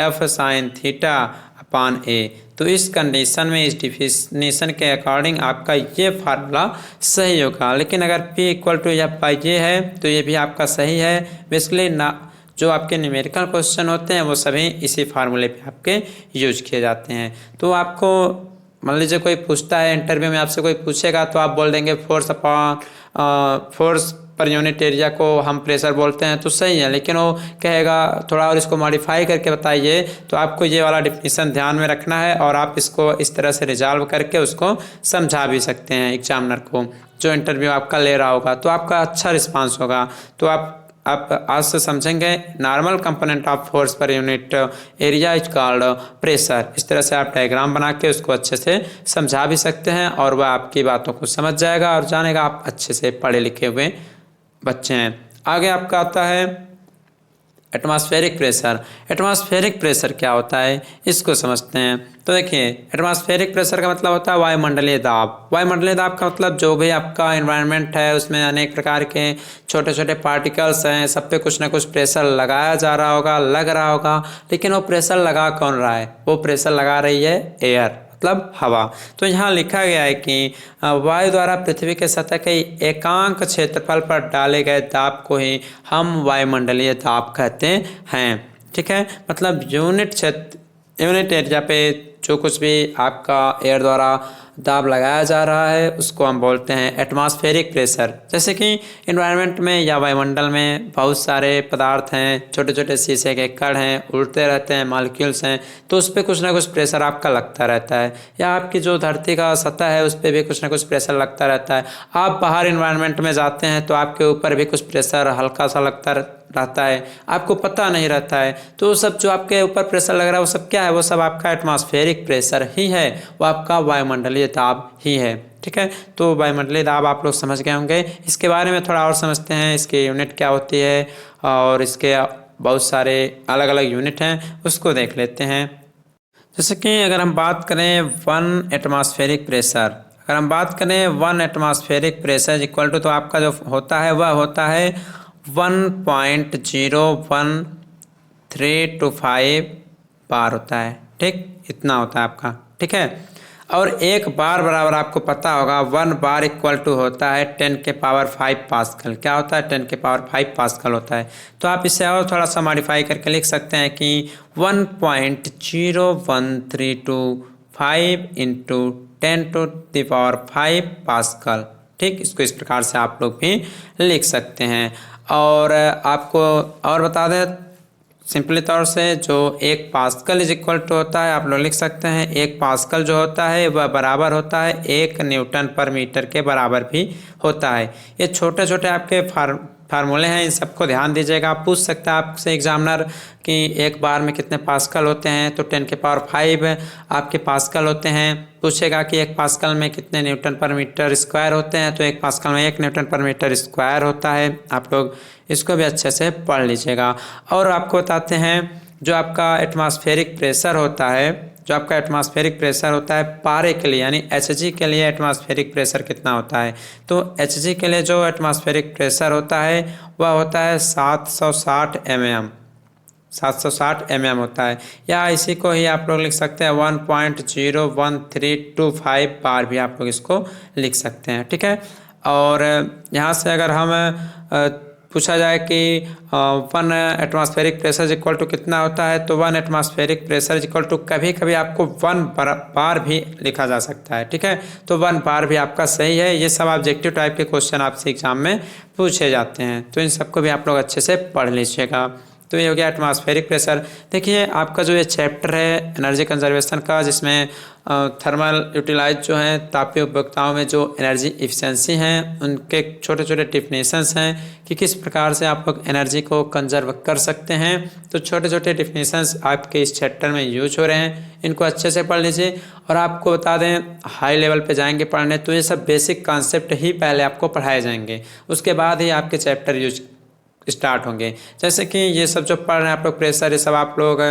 F sin θ/A। तो इस कंडीशन में, इस डिफिनेशन के अकॉर्डिंग आपका ये फार्मूला सही होगा। लेकिन अगर P = F/A है तो ये भी आपका सही है। बेसिकली ना जो आपके न्यूमेरिकल क्वेश्चन होते हैं वो सभी इसी फार्मूले पे आपके यूज किए जाते हैं। तो आपको मान लीजिए कोई पूछता है इंटरव्यू में, आपसे कोई पूछेगा तो आप बोल देंगे फोर्स पर यूनिट एरिया को हम प्रेशर बोलते हैं, तो सही है। लेकिन वो कहेगा थोड़ा और इसको मॉडिफाई करके बताइए, तो आपको ये वाला डिफिनेशन ध्यान में रखना है, और आप इसको इस तरह से रिजॉल्व करके उसको समझा भी सकते हैं एग्जामिनर को, जो इंटरव्यू आपका ले रहा होगा, तो आपका अच्छा रिस्पांस होगा। तो आप आप आज से समझेंगे। Normal component of force per unit area is called pressure. इस तरह से आप डायग्राम बना के उसको अच्छे से समझा भी सकते हैं और वह आपकी बातों को समझ जाएगा और जानेगा आप अच्छे से पढ़े लिखे हुए बच्चे हैं। आगे आपका आता है एटमॉस्फेरिक प्रेशर। एटमॉस्फेरिक प्रेशर क्या होता है इसको समझते हैं। तो देखिए, एटमॉस्फेरिक प्रेशर का मतलब होता है वायुमंडलीय दाब। वायुमंडलीय दाब का मतलब जो भी आपका एनवायरनमेंट है उसमें अनेक प्रकार के छोटे छोटे पार्टिकल्स हैं, सब पे कुछ ना कुछ प्रेशर लगाया जा रहा होगा, लग रहा होगा, लेकिन वो प्रेशर लगा कौन रहा है? वो प्रेशर लगा रही है एयर, मतलब हवा। तो यहाँ लिखा गया है कि वायु द्वारा पृथ्वी के सतह के एकांक क्षेत्रफल पर डाले गए दाब को ही हम वायुमंडलीय दाब कहते हैं। ठीक है, मतलब यूनिट एरिया पे जो कुछ भी आपका एयर द्वारा दाब लगाया जा रहा है उसको हम बोलते हैं एटमॉस्फेरिक प्रेशर। जैसे कि एनवायरनमेंट में या वायुमंडल में बहुत सारे पदार्थ हैं, छोटे छोटे शीशे के कण हैं, उड़ते रहते हैं, मॉलिक्यूल्स हैं, तो उस पर कुछ ना कुछ प्रेशर आपका लगता रहता है। या आपकी जो धरती का सतह है उस पर भी कुछ ना कुछ प्रेशर लगता रहता है। आप बाहर एनवायरनमेंट में जाते हैं तो आपके ऊपर भी कुछ प्रेशर हल्का सा लगता रहता है, आपको पता नहीं रहता है। तो सब जो आपके ऊपर प्रेशर लग रहा है वो सब क्या है? वो सब आपका एटमॉस्फेरिक प्रेशर ही है, वो आपका वायुमंडलीय दाब ही है। ठीक है, तो वायुमंडलीय दाब आप लोग समझ गए होंगे। इसके बारे में थोड़ा और समझते हैं, इसकी यूनिट क्या होती है और इसके बहुत सारे अलग अलग यूनिट हैं, उसको देख लेते हैं। जैसे कि अगर हम बात करें वन एटमॉस्फेरिक प्रेशर, अगर हम बात करें one atmospheric pressure equal to, तो आपका जो होता है वह होता है 1.0132 बार होता है। ठीक, इतना होता है आपका। ठीक है, और एक बार बराबर आपको पता होगा 1 बार इक्वल टू होता है 10⁵ पास्कल। क्या होता है? 10⁵ पास्कल होता है। तो आप इसे और थोड़ा सा मॉडिफाई करके लिख सकते हैं कि 1.01325 इंटू 10⁵ पास्कल। ठीक, इसको इस प्रकार से आप लोग भी लिख सकते हैं। और आपको और बता दें सिंपली तौर से, जो 1 पास्कल इज इक्वल टू होता है, आप लोग लिख सकते हैं 1 पास्कल जो होता है वह बराबर होता है 1 न्यूटन पर मीटर के बराबर भी होता है। ये छोटे छोटे आपके फार्मूले हैं, इन सबको ध्यान दीजिएगा। आप पूछ सकता है आपसे एग्जामिनर कि एक बार में कितने पास्कल होते हैं, तो 10⁵ आपके पास्कल होते हैं। पूछेगा कि 1 पास्कल में कितने न्यूटन पर मीटर स्क्वायर होते हैं, तो 1 पास्कल में 1 न्यूटन पर मीटर स्क्वायर होता है। आप लोग इसको भी अच्छे से पढ़ लीजिएगा। और आपको बताते हैं जो आपका एटमॉस्फेरिक प्रेशर होता है, जो आपका एटमॉस्फेरिक प्रेशर होता है पारे के लिए यानी Hg के लिए एटमॉस्फेरिक प्रेशर कितना होता है? तो Hg के लिए जो एटमॉस्फेरिक प्रेशर होता है वह होता है 760 mm। 760 mm होता है, या इसी को ही आप लोग लिख सकते हैं 1.01325 बार भी आप लोग इसको लिख सकते हैं। ठीक है, और यहाँ से अगर हम पूछा जाए कि 1 एटमॉस्फेरिक प्रेशर इक्वल टू कितना होता है, तो 1 एटमॉस्फेरिक प्रेशर इक्वल टू कभी कभी आपको 1 बार भी लिखा जा सकता है। ठीक है, तो 1 बार भी आपका सही है। ये सब ऑब्जेक्टिव टाइप के क्वेश्चन आपसे एग्जाम में पूछे जाते हैं, तो इन सबको भी आप लोग अच्छे से पढ़ लीजिएगा। तो ये हो गया एटमॉस्फेरिक प्रेशर। देखिए, आपका जो ये चैप्टर है एनर्जी कंजर्वेशन का, जिसमें थर्मल यूटिलाइज जो हैं तापीय उपभोक्ताओं में जो एनर्जी इफिशिएंसी हैं उनके छोटे छोटे डिफिनेशंस हैं कि किस प्रकार से आप लोग एनर्जी को कंजर्व कर सकते हैं। तो छोटे छोटे डिफिनेशंस आपके इस चैप्टर में यूज हो रहे हैं, इनको अच्छे से पढ़ लीजिए। और आपको बता दें, हाई लेवल पे जाएंगे पढ़ने तो ये सब बेसिक कॉन्सेप्ट ही पहले आपको पढ़ाए जाएंगे, उसके बाद ही आपके चैप्टर यूज स्टार्ट होंगे। जैसे कि ये सब जो पढ़ रहे हैं आप लोग प्रेशर, ये सब आप लोग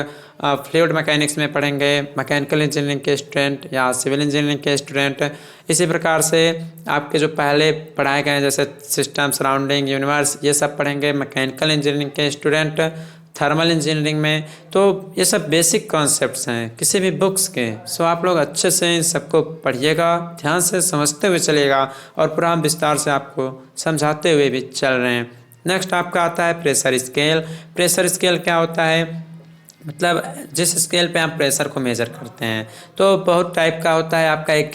फ्लूइड मैकेनिक्स में पढ़ेंगे, मैकेनिकल इंजीनियरिंग के स्टूडेंट या सिविल इंजीनियरिंग के स्टूडेंट। इसी प्रकार से आपके जो पहले पढ़ाए गए जैसे सिस्टम, सराउंडिंग, यूनिवर्स, ये सब पढ़ेंगे मैकेनिकल इंजीनियरिंग के स्टूडेंट थर्मल इंजीनियरिंग में। तो ये सब बेसिक कॉन्सेप्ट्स हैं किसी भी बुक्स के। सो आप लोग अच्छे से इन सबको पढ़िएगा, ध्यान से समझते हुए चलिएगा और पूरा विस्तार से आपको समझाते हुए भी चल रहे हैं। नेक्स्ट आपका आता है प्रेशर स्केल। प्रेशर स्केल क्या होता है? मतलब जिस स्केल पे हम प्रेशर को मेजर करते हैं, तो बहुत टाइप का होता है। आपका एक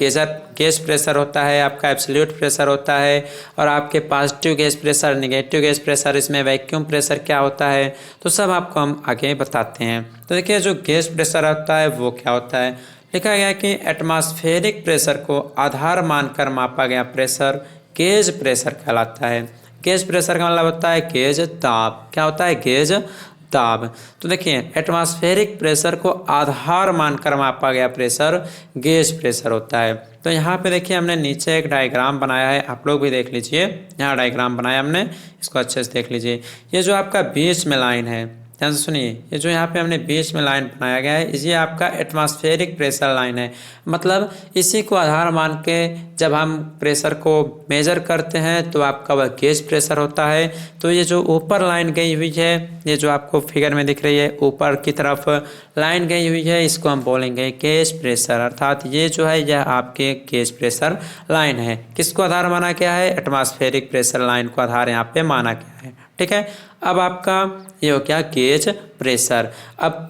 गैस प्रेशर होता है, आपका एब्सोल्यूट प्रेशर होता है, और आपके positive gas pressure, negative gas pressure, इसमें वैक्यूम प्रेशर क्या होता है, तो सब आपको हम आगे बताते हैं। तो देखिए, जो गैस प्रेशर होता है वो क्या होता है? लिखा गया कि एटमॉस्फेरिक प्रेशर को आधार मानकर मापा गया प्रेशर गेज प्रेशर कहलाता है। गेज प्रेशर का मतलब होता है गेज दाब। क्या होता है? गेज दाब। तो देखिए एटमॉस्फेरिक प्रेशर को आधार मानकर मापा गया प्रेशर गेज प्रेशर होता है। तो यहाँ पे देखिए हमने नीचे एक डायग्राम बनाया है, आप लोग भी देख लीजिए। यहाँ डायग्राम बनाया हमने, इसको अच्छे से देख लीजिए। ये जो आपका बीच में लाइन है, ध्यान से सुनिए, ये जो यहाँ पे हमने बीच में लाइन बनाया गया है, ये आपका एटमॉस्फेरिक प्रेशर लाइन है। मतलब इसी को आधार मान के जब हम प्रेशर को मेजर करते हैं तो आपका वह गेज प्रेशर होता है। तो ये जो ऊपर लाइन गई हुई है, ये जो आपको फिगर में दिख रही है ऊपर की तरफ लाइन गई हुई है, इसको हम बोलेंगे गेज प्रेशर। अर्थात ये जो है यह आपके गेज प्रेशर लाइन है। किसको आधार माना गया है? एटमॉस्फेरिक प्रेशर लाइन को आधार यहाँ पे माना गया है। ठीक है, अब आपका ये हो गया गेज प्रेशर। अब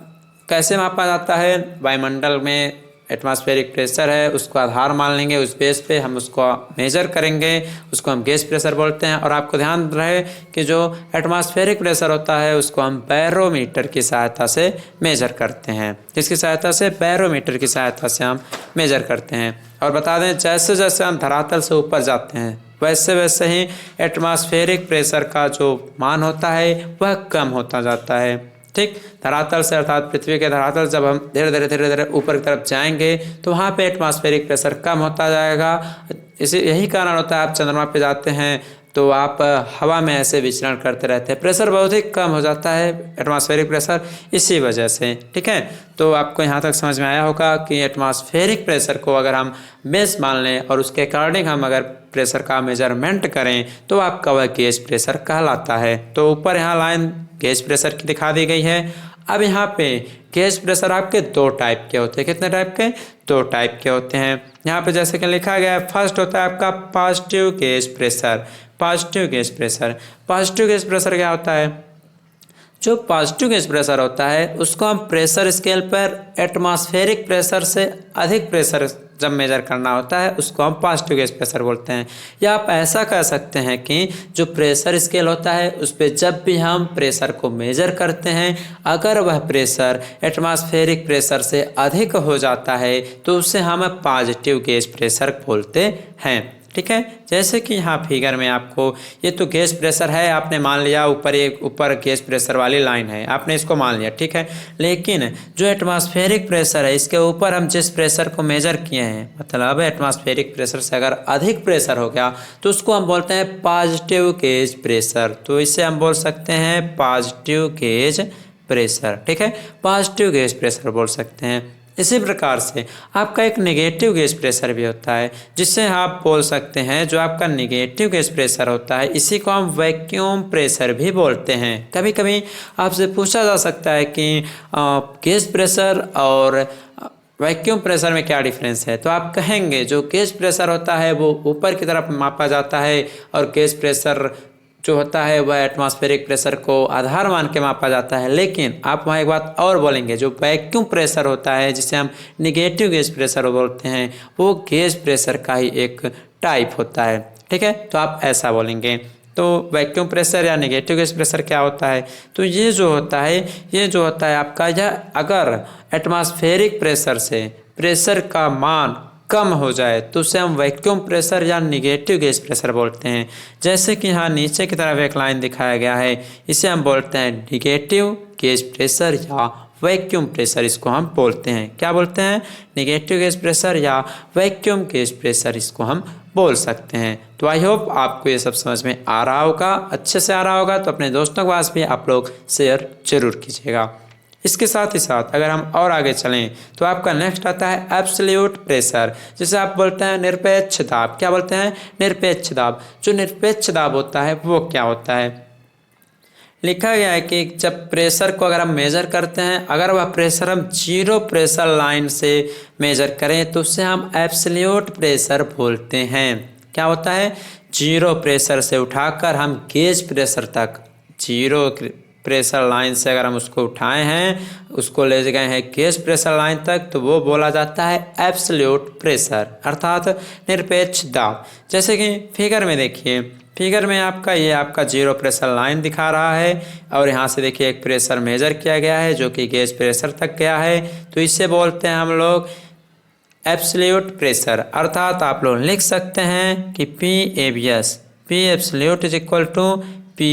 कैसे मापा जाता है? वायुमंडल में एटमॉस्फेरिक प्रेशर है, उसको आधार मान लेंगे, उस बेस पे हम उसको मेजर करेंगे, उसको हम गेज प्रेशर बोलते हैं। और आपको ध्यान रहे कि जो एटमॉस्फेरिक प्रेशर होता है उसको हम बैरोमीटर की सहायता से मेजर करते हैं। किसकी सहायता से? बैरोमीटर की सहायता से हम मेजर करते हैं। और बता दें जैसे जैसे हम धरातल से ऊपर जाते हैं वैसे वैसे ही एटमॉस्फेरिक प्रेशर का जो मान होता है वह कम होता जाता है। ठीक, धरातल से अर्थात पृथ्वी के धरातल जब हम धीरे धीरे ऊपर की तरफ जाएंगे तो वहाँ पे एटमॉस्फेरिक प्रेशर कम होता जाएगा। इसी यही कारण होता है आप चंद्रमा पे जाते हैं तो आप हवा में ऐसे विचरण करते रहते हैं, प्रेशर बहुत ही कम हो जाता है एटमॉस्फेरिक प्रेशर इसी वजह से। ठीक है, तो आपको यहाँ तक समझ में आया होगा कि एटमॉस्फेरिक प्रेशर को अगर हम बेस मान लें और उसके अकॉर्डिंग हम अगर प्रेशर का मेजरमेंट करें तो आपका वह गेज प्रेशर कहलाता है। तो ऊपर यहाँ लाइन गेज प्रेशर की दिखा दी गई है। अब यहाँ पे गेज प्रेशर आपके दो टाइप के होते हैं। कितने टाइप के? दो टाइप के होते हैं। यहाँ पे जैसे कि लिखा गया है, फर्स्ट होता है आपका positive gauge pressure. Positive gauge pressure, positive gauge pressure क्या होता है? जो पॉजिटिव गेज प्रेशर होता है उसको हम प्रेशर स्केल पर एटमॉस्फेरिक प्रेशर से अधिक प्रेशर जब मेजर करना होता है उसको हम पॉजिटिव गेज प्रेशर बोलते हैं। या आप ऐसा कह सकते हैं कि जो प्रेशर स्केल होता है उस पर जब भी हम प्रेशर को मेजर करते हैं अगर वह प्रेशर एटमॉस्फेरिक प्रेशर से अधिक हो जाता है तो उसे हम पॉजिटिव गेज प्रेशर बोलते हैं। ठीक है, जैसे कि यहाँ फिगर में आपको ये तो गेज प्रेशर है, आपने मान लिया ऊपर गेज प्रेशर वाली लाइन है, आपने इसको मान लिया। ठीक है, लेकिन जो एटमॉस्फेरिक प्रेशर है इसके ऊपर हम जिस प्रेशर को मेजर किए हैं, मतलब एटमॉस्फेरिक प्रेशर से अगर अधिक प्रेशर हो गया तो उसको हम बोलते हैं पॉजिटिव गेज प्रेशर। तो इसे हम बोल सकते हैं पॉजिटिव गेज प्रेशर। ठीक है, पॉजिटिव गेज प्रेशर बोल सकते हैं। इसी प्रकार से आपका एक नेगेटिव गेज प्रेशर भी होता है जिससे आप बोल सकते हैं जो आपका नेगेटिव गेज प्रेशर होता है इसी को हम वैक्यूम प्रेशर भी बोलते हैं। कभी कभी आपसे पूछा जा सकता है कि गेज प्रेशर और वैक्यूम प्रेशर में क्या डिफरेंस है, तो आप कहेंगे जो गेज प्रेशर होता है वो ऊपर की तरफ मापा जाता है और गेज प्रेशर जो होता है वह एटमॉस्फेरिक प्रेशर को आधार मान के मापा जाता है। लेकिन आप वहाँ एक बात और बोलेंगे, जो वैक्यूम प्रेशर होता है जिसे हम निगेटिव गेज प्रेशर बोलते हैं वो गेज प्रेशर का ही एक टाइप होता है। ठीक है, तो आप ऐसा बोलेंगे। तो वैक्यूम प्रेशर या नेगेटिव गेज प्रेशर क्या होता है? तो ये जो होता है आपका, यह अगर एटमॉस्फेरिक प्रेशर से प्रेशर का मान कम हो जाए तो उसे हम वैक्यूम प्रेशर या निगेटिव गेज प्रेशर बोलते हैं। जैसे कि यहाँ नीचे की तरफ एक लाइन दिखाया गया है, इसे हम बोलते हैं निगेटिव गेज प्रेशर या वैक्यूम प्रेशर, इसको हम बोलते हैं। क्या बोलते हैं? निगेटिव गेज प्रेशर या वैक्यूम गेज प्रेशर, इसको हम बोल सकते हैं। तो आई होप आपको ये सब समझ में आ रहा होगा, अच्छे से आ रहा होगा। तो अपने दोस्तों के पास भी आप लोग शेयर जरूर कीजिएगा। इसके साथ ही साथ अगर हम और आगे चलें तो आपका नेक्स्ट आता है एब्सोल्यूट प्रेशर, जिसे आप बोलते हैं निरपेक्ष दाब। क्या बोलते हैं? निरपेक्ष दाब। जो निरपेक्ष दाब होता है वो क्या होता है? लिखा गया है कि जब प्रेशर को अगर हम मेजर करते हैं, अगर वह प्रेशर हम जीरो प्रेशर लाइन से मेजर करें तो उसे हम एब्सोल्यूट प्रेशर बोलते हैं। क्या होता है? जीरो प्रेशर से उठाकर हम गेज प्रेशर तक, जीरो प्रेशर लाइन से अगर हम उसको उठाए हैं, उसको ले गए हैं गेज प्रेशर लाइन तक, तो वो बोला जाता है एब्सोल्यूट प्रेशर अर्थात निरपेक्ष दाब। जैसे कि फिगर में देखिए, फिगर में ये आपका जीरो प्रेशर लाइन दिखा रहा है और यहाँ से देखिए एक प्रेशर मेजर किया गया है जो कि गेज प्रेशर तक गया है। तो इससे बोलते हैं हम लोग एब्सोल्यूट प्रेशर। अर्थात आप लोग लिख सकते हैं कि P absolute is equal to P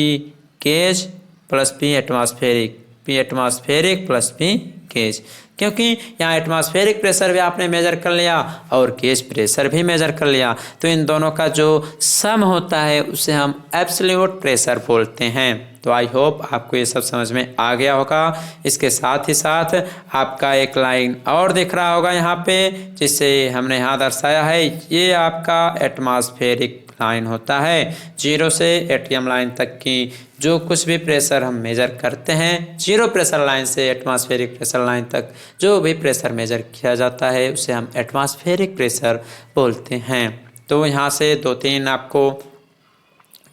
gauge plus P atmospheric, P atmospheric plus P gauge, क्योंकि यहाँ एटमॉस्फेरिक प्रेशर भी आपने मेजर कर लिया और गेज प्रेशर भी मेजर कर लिया, तो इन दोनों का जो सम होता है उसे हम एब्सोल्यूट प्रेशर बोलते हैं। तो आई होप आपको ये सब समझ में आ गया होगा। इसके साथ ही साथ आपका एक लाइन और दिख रहा होगा यहाँ पे, जिसे हमने यहाँ दर्शाया है, ये आपका एटमॉस्फेरिक लाइन होता है। 0 से एटीएम लाइन तक की जो कुछ भी प्रेशर हम मेजर करते हैं, 0 प्रेशर लाइन से एटमॉस्फेरिक प्रेशर लाइन तक जो भी प्रेशर मेजर किया जाता है उसे हम एटमॉस्फेरिक प्रेशर बोलते हैं। तो यहाँ से 2-3 आपको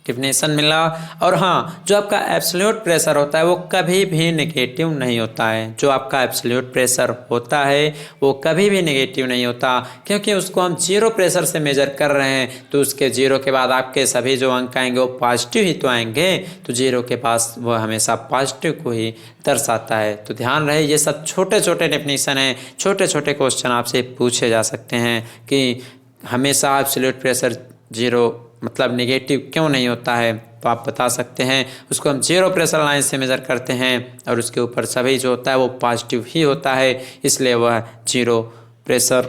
डिफिनेशन मिला। और हाँ, जो आपका एब्सोल्यूट प्रेशर होता है वो कभी भी नेगेटिव नहीं होता है। जो आपका एब्सोल्यूट प्रेशर होता है वो कभी भी नेगेटिव नहीं होता, क्योंकि उसको हम 0 प्रेशर से मेजर कर रहे हैं, तो उसके 0 के बाद आपके सभी जो अंक आएंगे वो पॉजिटिव ही तो आएंगे, तो 0 के पास वो हमेशा पॉजिटिव को ही दर्शाता है। तो ध्यान रहे, ये सब छोटे छोटे डेफिनेशन हैं, छोटे छोटे क्वेश्चन आपसे पूछे जा सकते हैं कि हमेशा एब्सोल्यूट प्रेशर 0 मतलब नेगेटिव क्यों नहीं होता है, तो आप बता सकते हैं उसको हम 0 प्रेशर लाइन से मेज़र करते हैं और उसके ऊपर सभी जो होता है वो पॉजिटिव ही होता है, इसलिए वह 0 प्रेशर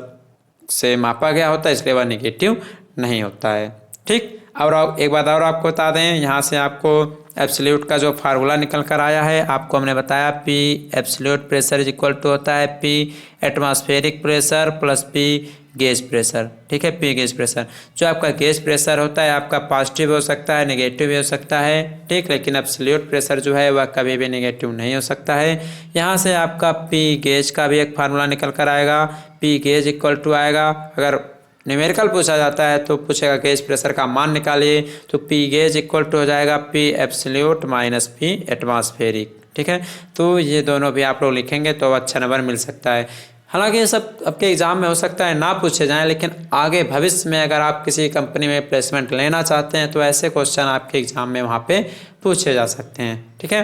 से मापा गया होता है, इसलिए वह नेगेटिव नहीं होता है। ठीक, और एक बात और आपको बता दें, यहाँ से आपको एब्सोल्यूट का जो फार्मूला निकल कर आया है, आपको हमने बताया P absolute pressure is equal to होता है P atmospheric pressure plus P gauge pressure. ठीक है, पी गेज प्रेशर, जो आपका गेज प्रेशर होता है आपका पॉजिटिव हो सकता है, नेगेटिव भी हो सकता है। ठीक, लेकिन एब्सोल्यूट प्रेशर जो है वह कभी भी नेगेटिव नहीं हो सकता है। यहाँ से आपका पी गेज का भी एक फार्मूला निकल कर आएगा, पी गेज इक्वल टू आएगा, अगर न्यूमेरिकल पूछा जाता है तो पूछेगा गेज प्रेशर का मान निकालिए, तो पी गेज इक्वल टू हो जाएगा P absolute minus P atmospheric. ठीक है, तो ये दोनों भी आप लोग लिखेंगे तो अच्छा नंबर मिल सकता है। हालांकि ये सब आपके एग्ज़ाम में हो सकता है ना पूछे जाएं, लेकिन आगे भविष्य में अगर आप किसी कंपनी में प्लेसमेंट लेना चाहते हैं तो ऐसे क्वेश्चन आपके एग्ज़ाम में वहाँ पे पूछे जा सकते हैं। ठीक है,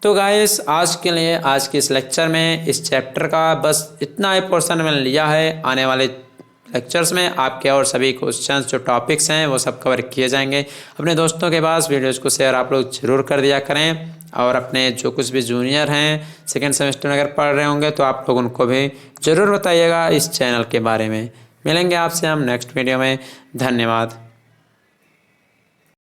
तो गाइस आज के लिए आज के इस लेक्चर में इस चैप्टर का बस इतना ही पोर्शन मैंने लिया है। आने वाले लेक्चर्स में आपके और सभी क्वेश्चंस जो टॉपिक्स हैं वो सब कवर किए जाएंगे। अपने दोस्तों के पास वीडियोज़ को शेयर आप लोग ज़रूर कर दिया करें, और अपने जो कुछ भी जूनियर हैं सेकेंड सेमेस्टर में अगर पढ़ रहे होंगे तो आप लोग उनको भी ज़रूर बताइएगा इस चैनल के बारे में। मिलेंगे आपसे हम नेक्स्ट वीडियो में। धन्यवाद।